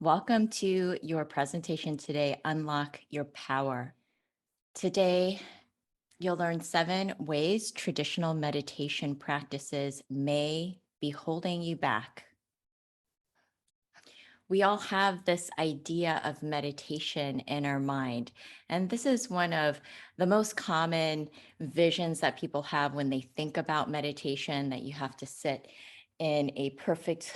Welcome to your presentation today, Unlock Your Power. Today, you'll learn 7 ways traditional meditation practices may be holding you back. We all have this idea of meditation in our mind, and this is one of the most common visions that people have when they think about meditation, that you have to sit in a perfect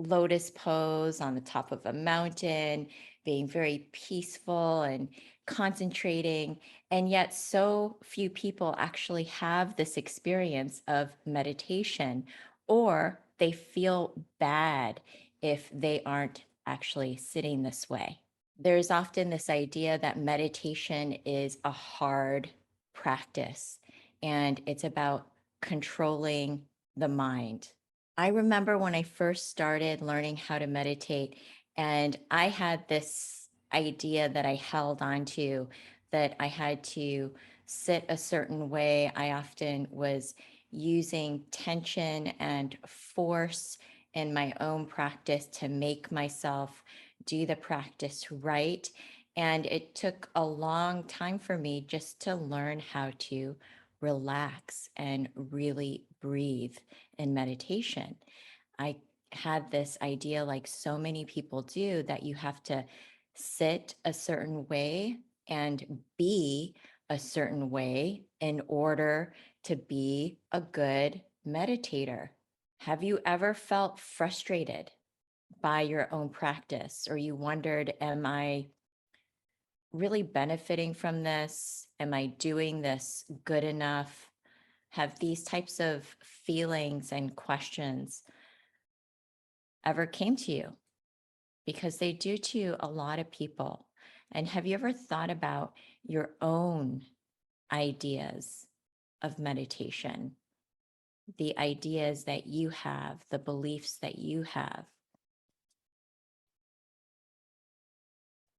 lotus pose on the top of a mountain, being very peaceful and concentrating. And yet, so few people actually have this experience of meditation, or they feel bad if they aren't actually sitting this way. There's often this idea that meditation is a hard practice and it's about controlling the mind. I remember when I first started learning how to meditate, and I had this idea that I held on to, that I had to sit a certain way. I often was using tension and force in my own practice to make myself do the practice right. And it took a long time for me just to learn how to relax and really breathe in meditation. I had this idea, like so many people do, that you have to sit a certain way and be a certain way in order to be a good meditator. Have you ever felt frustrated by your own practice, or you wondered, am I really benefiting from this? Am I doing this good enough? Have these types of feelings and questions ever came to you? Because they do to a lot of people. And have you ever thought about your own ideas of meditation, the ideas that you have, the beliefs that you have?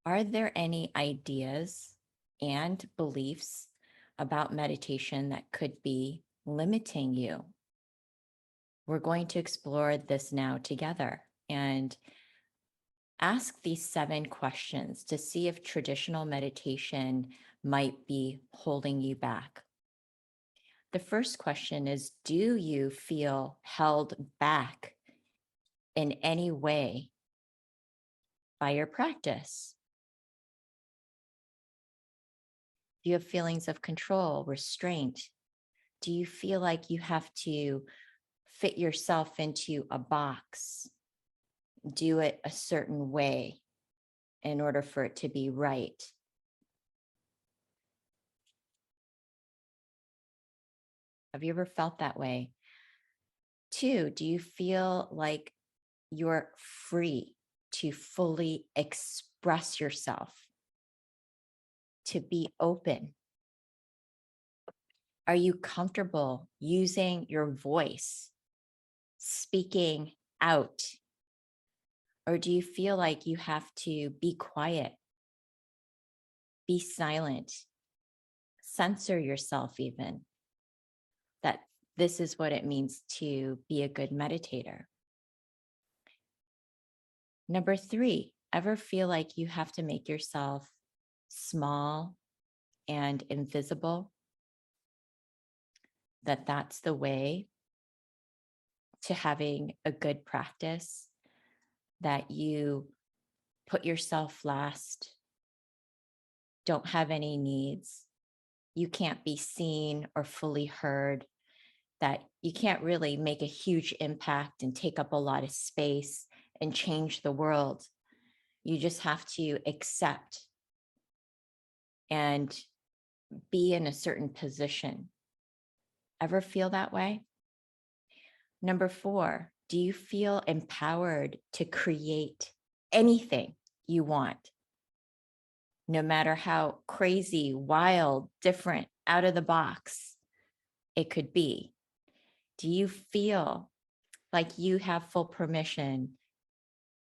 Are there any ideas and beliefs about meditation that could be limiting you? We're going to explore this now together and ask these 7 questions to see if traditional meditation might be holding you back. The first question is, do you feel held back in any way by your practice? Do you have feelings of control, restraint? Do you feel like you have to fit yourself into a box, do it a certain way in order for it to be right? Have you ever felt that way? 2, do you feel like you're free to fully express yourself, to be open? Are you comfortable using your voice, speaking out? Or do you feel like you have to be quiet, be silent, censor yourself even? That this is what it means to be a good meditator. Number 3, ever feel like you have to make yourself small and invisible? That that's the way to having a good practice, that you put yourself last, don't have any needs, you can't be seen or fully heard, that you can't really make a huge impact and take up a lot of space and change the world. You just have to accept and be in a certain position. Ever feel that way? Number 4, do you feel empowered to create anything you want, no matter how crazy, wild, different, out of the box it could be? Do you feel like you have full permission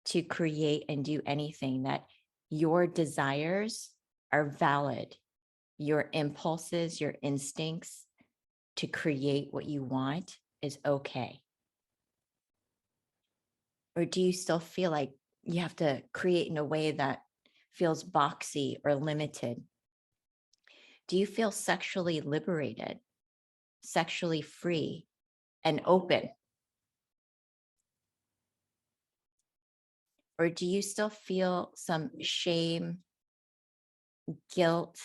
to create and do anything, that your desires are valid, your impulses, your instincts to create what you want is okay? Or do you still feel like you have to create in a way that feels boxy or limited? Do you feel sexually liberated, sexually free, and open? Or do you still feel some shame, guilt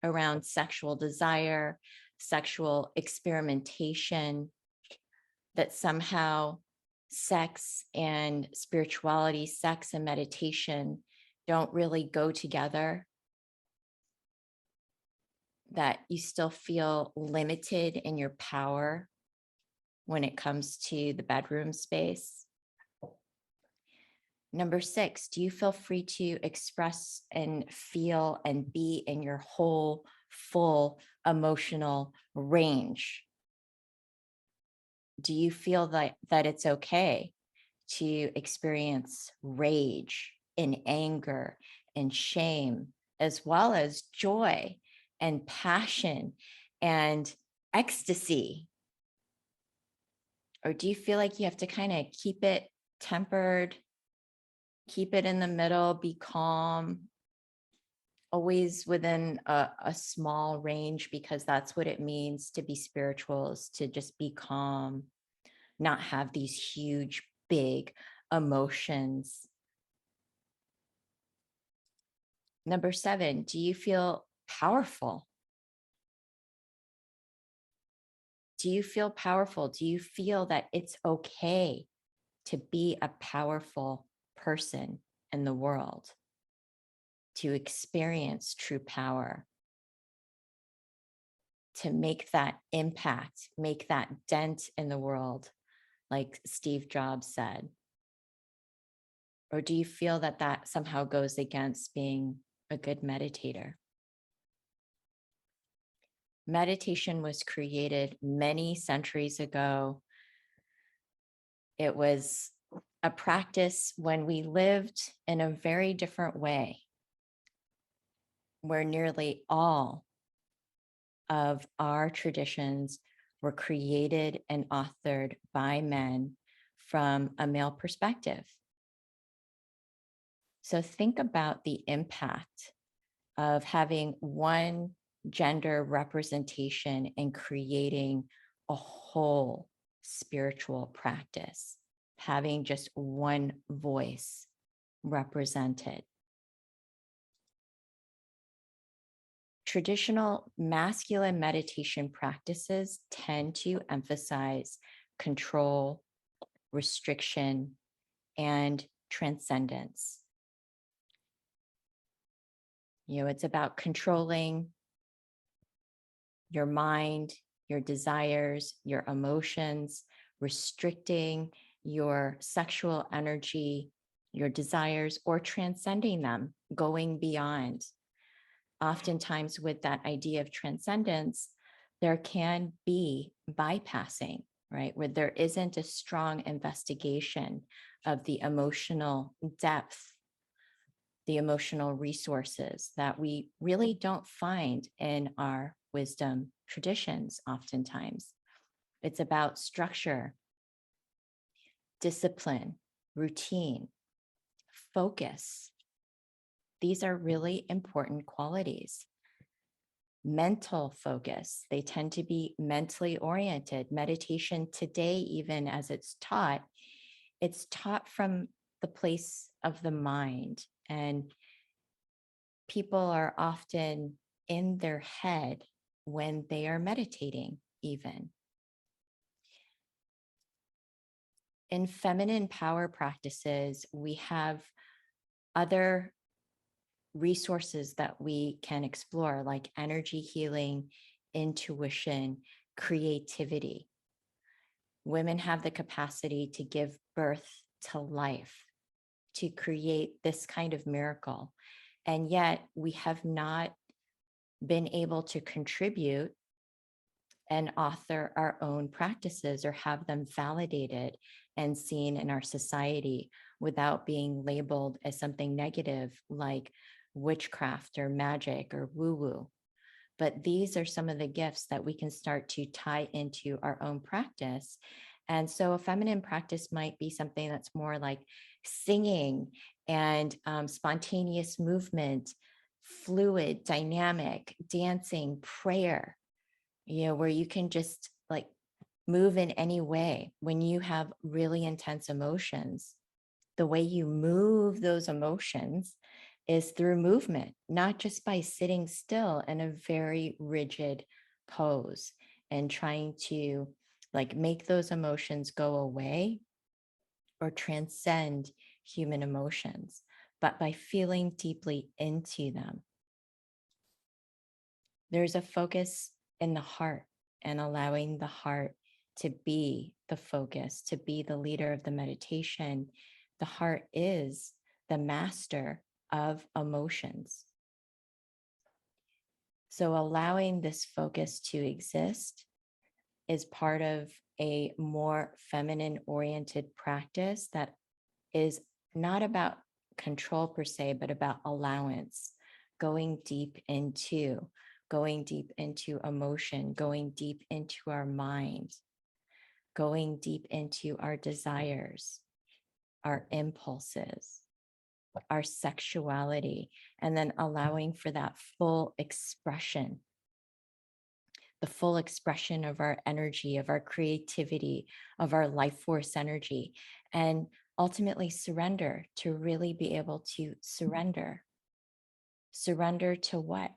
around sexual desire, sexual experimentation, that somehow sex and spirituality, sex and meditation don't really go together, that you still feel limited in your power when it comes to the bedroom space? Number six, do you feel free to express and feel and be in your whole, full emotional range? Do you feel that it's okay to experience rage and anger and shame, as well as joy and passion and ecstasy? Or do you feel like you have to kind of keep it tempered, keep it in the middle, be calm, always within a small range, because that's what it means to be spiritual, is to just be calm, not have these huge, big emotions? Number seven, do you feel powerful? Do you feel powerful? Do you feel that it's okay to be a powerful person in the world, to experience true power, to make that impact, make that dent in the world, like Steve Jobs said? Or do you feel that that somehow goes against being a good meditator? Meditation was created many centuries ago. It was a practice when we lived in a very different way, where nearly all of our traditions were created and authored by men from a male perspective. So think about the impact of having one gender representation in creating a whole spiritual practice, having just one voice represented. Traditional masculine meditation practices tend to emphasize control, restriction, and transcendence. It's about controlling your mind, your desires, your emotions, restricting your sexual energy, your desires, or transcending them, going beyond. Oftentimes, with that idea of transcendence, there can be bypassing, right? Where there isn't a strong investigation of the emotional depth, the emotional resources that we really don't find in our wisdom traditions oftentimes. It's about structure, discipline, routine, focus. These are really important qualities. Mental focus, they tend to be mentally oriented. Meditation today, even as it's taught from the place of the mind. And people are often in their head when they are meditating, even. In feminine power practices, we have other resources that we can explore, like energy healing, intuition, creativity. Women have the capacity to give birth to life, to create this kind of miracle. And yet we have not been able to contribute and author our own practices or have them validated and seen in our society without being labeled as something negative like witchcraft or magic or woo woo. But these are some of the gifts that we can start to tie into our own practice And so a feminine practice might be something that's more like singing and spontaneous movement, fluid, dynamic, dancing, prayer, where you can just like move in any way. When you have really intense emotions, the way you move those emotions is through movement, not just by sitting still in a very rigid pose and trying to like make those emotions go away or transcend human emotions, but by feeling deeply into them. There's a focus in the heart and allowing the heart to be the focus, to be the leader of the meditation. The heart is the master of emotions. So allowing this focus to exist is part of a more feminine oriented practice that is not about control per se, but about allowance, going deep into, going deep into emotion, going deep into our mind, going deep into our desires, our impulses, our sexuality, and then allowing for that full expression, the full expression of our energy, of our creativity, of our life force energy, and ultimately surrender to really be able to surrender. Surrender to what?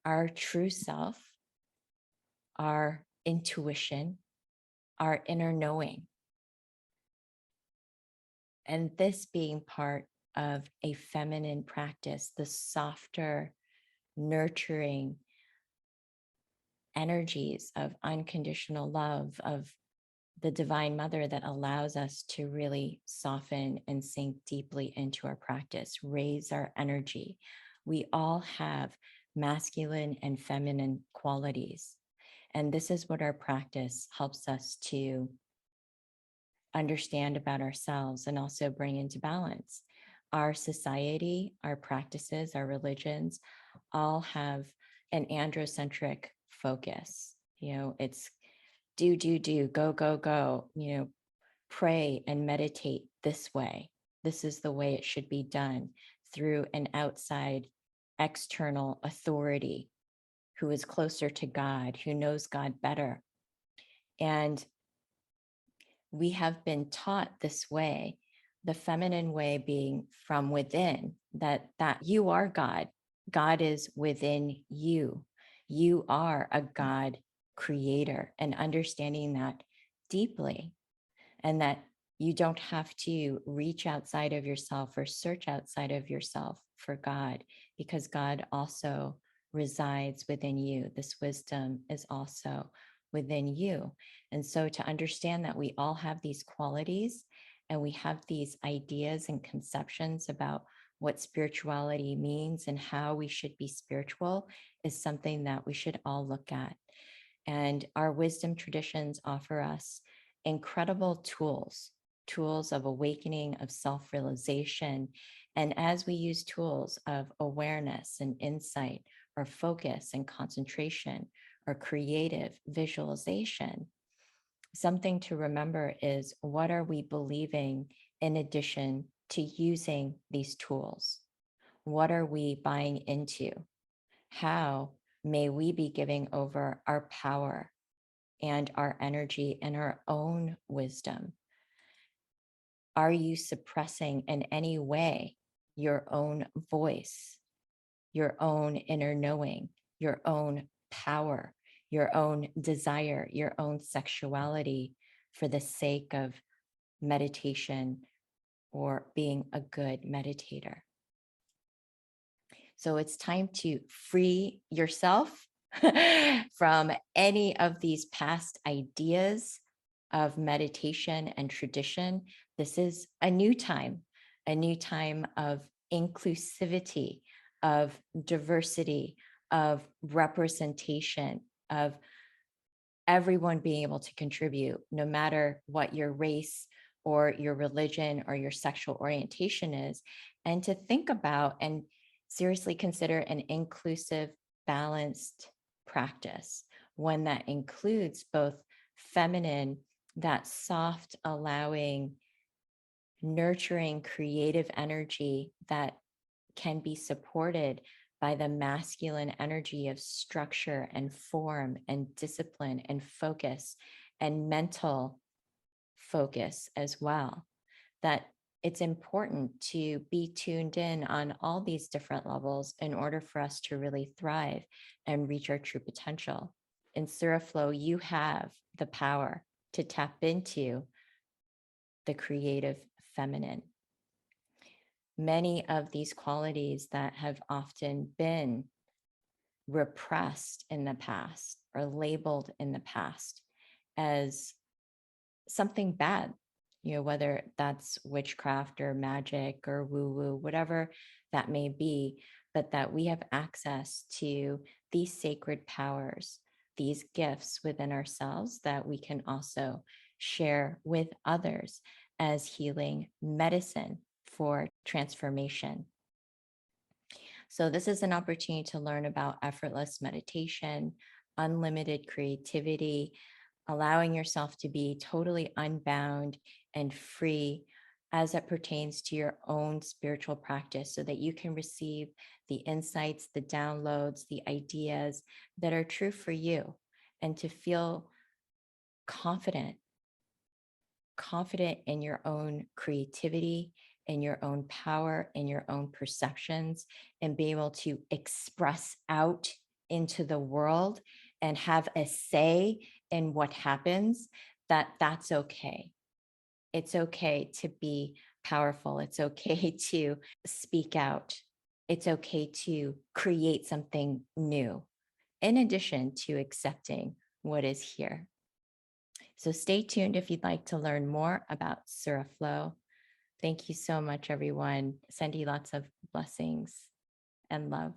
Our true self, our intuition, our inner knowing. And this being part of a feminine practice, the softer, nurturing energies of unconditional love, of the divine mother that allows us to really soften and sink deeply into our practice, raise our energy. We all have masculine and feminine qualities. And this is what our practice helps us to understand about ourselves and also bring into balance. Our society, our practices, our religions all have an androcentric focus. It's do, go, go, go, pray and meditate this way. This is the way it should be done through an outside external authority who is closer to God, who knows God better. And we have been taught this way, the feminine way being from within, that you are God. God is within you. You are a God creator, and understanding that deeply, and that you don't have to reach outside of yourself or search outside of yourself for God, because God also resides within you. This wisdom is also within you. And so to understand that we all have these qualities and we have these ideas and conceptions about what spirituality means and how we should be spiritual is something that we should all look at. And our wisdom traditions offer us incredible tools of awakening, of self realization. And as we use tools of awareness and insight, or focus and concentration, or creative visualization, something to remember is, what are we believing in addition to using these tools? What are we buying into? How may we be giving over our power and our energy and our own wisdom? Are you suppressing in any way your own voice, your own inner knowing, your own power, your own desire, your own sexuality for the sake of meditation or being a good meditator? So it's time to free yourself from any of these past ideas of meditation and tradition. This is a new time of inclusivity, of diversity, of representation, of everyone being able to contribute, no matter what your race or your religion or your sexual orientation is, and to think about and seriously consider an inclusive, balanced practice, one that includes both feminine that soft, allowing, nurturing, creative energy that can be supported by the masculine energy of structure and form and discipline and focus and mental focus as well. That it's important to be tuned in on all these different levels in order for us to really thrive and reach our true potential. In suraflow, you have the power to tap into the creative feminine. Many of these qualities that have often been repressed in the past or labeled in the past as something bad, whether that's witchcraft or magic or woo woo, whatever that may be, but that we have access to these sacred powers, these gifts within ourselves that we can also share with others as healing medicine for transformation. So, this is an opportunity to learn about effortless meditation, unlimited creativity, allowing yourself to be totally unbound and free as it pertains to your own spiritual practice so that you can receive the insights, the downloads, the ideas that are true for you and to feel confident confident in your own creativity, in your own power, in your own perceptions, and be able to express out into the world and have a say in what happens, that's okay. It's okay to be powerful. It's okay to speak out. It's okay to create something new, in addition to accepting what is here. So stay tuned if you'd like to learn more about suraflow. Thank you so much, everyone. Send you lots of blessings and love.